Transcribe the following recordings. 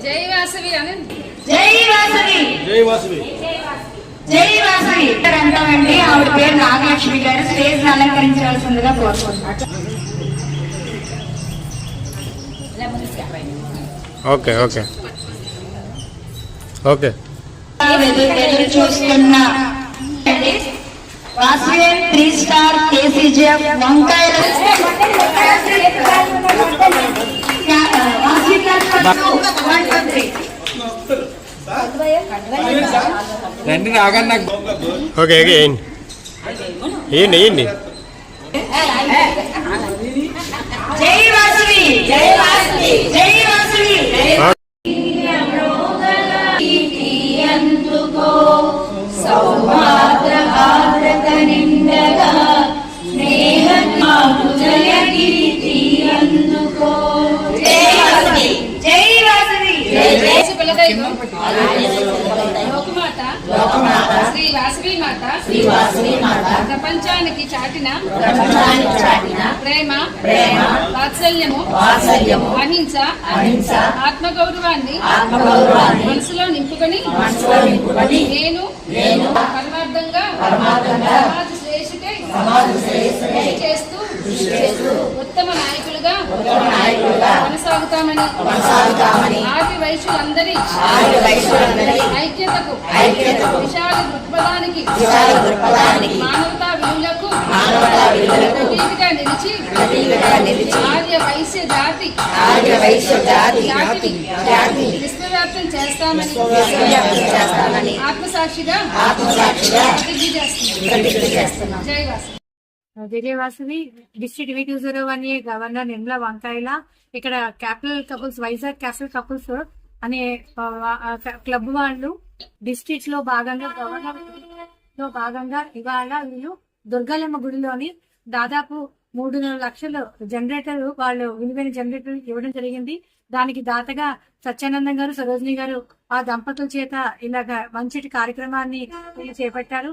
జై వాసవి అని జై వాసవి జై వాసవి జై వాసవి అంటామండి. ఆవిడ పేరు నాగలక్ష్మి గారు. స్టేజ్ అలంకరించాల్సిందిగా కోరుకుంటున్నాను. ఓకే ఓకే ఓకే ఎదురు చూస్తున్న వాసవి 3 స్టార్ కేసీజీఎఫ్ వంకాయల రండి రాగన్న. ఓకే ఓకే ఏంటి ఏంటి జై వాసవి జై వాసవి జై వాసవి సౌభాగ్య ఆద్రత నిండగా స్నేహ జయగిరి అందుకో. జై వాసవి జై వాసవి లోకమాత శ్రీ వాసవి మాత ప్రపంచానికి చాటిన ప్రేమ వాత్సల్యము అహింస ఆత్మగౌరవాన్ని మనసులో నింపుకొని నేను పరమార్థంగా సమాజ శ్రేయస్సుకై చేస్తూ ఉత్తమ నాయకులుగా కొనసాగుతామని ఆది వైశ్యులందరి ఐక్యతకు విశాల దృక్పథానికి మానవతా విలువలకు ప్రతీకగా నిలిచి ఆర్య వైశ్య జాతిని విశ్వవ్యాప్తం చేస్తామని ఆత్మసాక్షిగా ప్రతిజ్ఞ చేస్తున్నాం. జై Vasavi. Vijayavasavi district V201A governor Nirmala Vankayala ఇక్కడ capital couples Vizag capital couples అనే క్లబ్ వాళ్ళు డిస్ట్రిక్ట్ లో భాగంగా గవర్నర్ లో భాగంగా ఇవాళ వీళ్ళు దుర్గాలమ్మ గుడిలోని దాదాపు 3.5 లక్షల జనరేటర్ వాళ్ళు విలువైన జనరేటర్ ఇవ్వడం జరిగింది. దానికి దాతగా సత్యానందం గారు సరోజిని గారు ఆ దంపతుల చేత ఇలాగ మంచి కార్యక్రమాన్ని వీళ్ళు చేపట్టారు.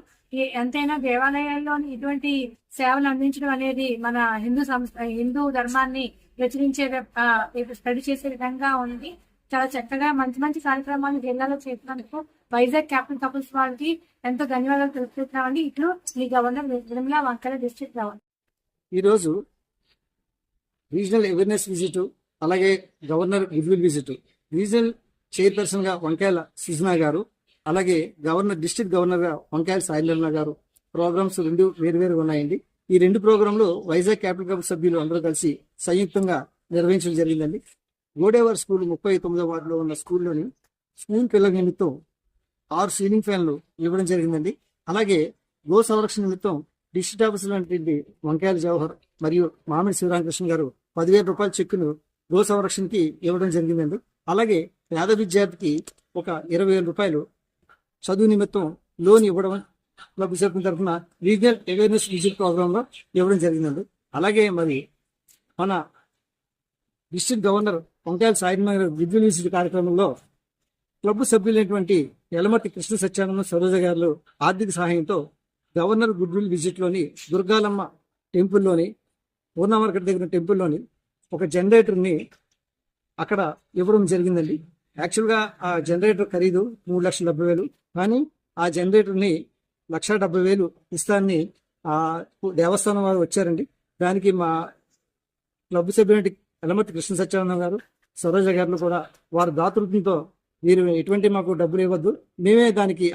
ఎంతైనా దేవాలయాల్లోని ఇటువంటి సేవలు అందించడం అనేది మన హిందూ ధర్మాన్ని ప్రచురించే స్ప్రెడ్ చేసే విధంగా ఉంది. చాలా చక్కగా మంచి మంచి కార్యక్రమాలు జిల్లాలో చేసినందుకు వైజాగ్ క్యాపిటల్ కపుల్స్ వాళ్ళకి ఎంతో ధన్యవాదాలు తెలుపుతున్నామండి. ఇట్లు మీ గవర్నర్ నిర్మలా వంకాయల డిస్ట్రిక్ట్ రావాలి. ఈరోజు రీజనల్ అవేర్నెస్ విజిట్, అలాగే governor goodwill visit. Regional chairperson గా వంకాయల సుజనా గారు, అలాగే డిస్ట్రిక్ట్ గవర్నర్ గా వంకాయల సాయిలన్న గారు ప్రోగ్రామ్స్ 2 వేరువేరు ఉన్నాయండి. ఈ 2 ప్రోగ్రాంలు వైజాగ్ క్యాపిటల్ కపుల్ సభ్యులు అందరూ కలిసి సంయుక్తంగా నిర్వహించడం జరిగిందండి. గోడేవార్ స్కూల్ 39వ వార్డులో ఉన్న స్కూల్లోని స్కూల్ పిల్లల నిమిత్తం 6 సీలింగ్ ఫ్యాన్లు ఇవ్వడం జరిగిందండి. అలాగే గో సంరక్షణ నిమిత్తం డిస్ట్రిక్ట్ ఆఫీసర్ లాంటి వంకాయల జవహర్ మరియు మామిడి శివరామకృష్ణ గారు 10,000 రూపాయల చెక్కును గో సంరక్షణకి ఇవ్వడం జరిగిందండి. అలాగే పేద విద్యార్థికి ఒక 20,000 రూపాయలు చదువు నిమిత్తం లోన్ ఇవ్వడం క్లబ్ సభ్యుల తరఫున రీజనల్ అవేర్నెస్ విజిట్ ప్రోగ్రామ్ లో ఇవ్వడం జరిగిందండి. అలాగే మరి మన డిస్ట్రిక్ట్ గవర్నర్ వంకాయల సాయినగర్ విద్యుత్ విజిట్ కార్యక్రమంలో క్లబ్ సభ్యులైనటువంటి యలమర్తి కృష్ణ సత్యానంద సరోజ గారు ఆర్థిక సహాయంతో గవర్నర్ గుడ్విల్ విజిట్ లోని దుర్గాలమ్మ టెంపుల్లోని పూర్ణ మార్కెట్ దగ్గర టెంపుల్లోని ఒక జనరేటర్ని అక్కడ ఇవ్వడం జరిగిందండి. యాక్చువల్గా ఆ జనరేటర్ ఖరీదు 3,70,000, కానీ ఆ జనరేటర్ని 1,70,000 ఇస్తాన్ని ఆ దేవస్థానం వారు వచ్చారండి. దానికి మా క్లబ్ సభ్యులంటి యలమర్తి కృష్ణ సత్యానందం గారు సరోజ గారు కూడా వారి దాతృత్వంతో మీరు ఎటువంటి మాకు డబ్బులు ఇవ్వద్దు, మేమే దానికి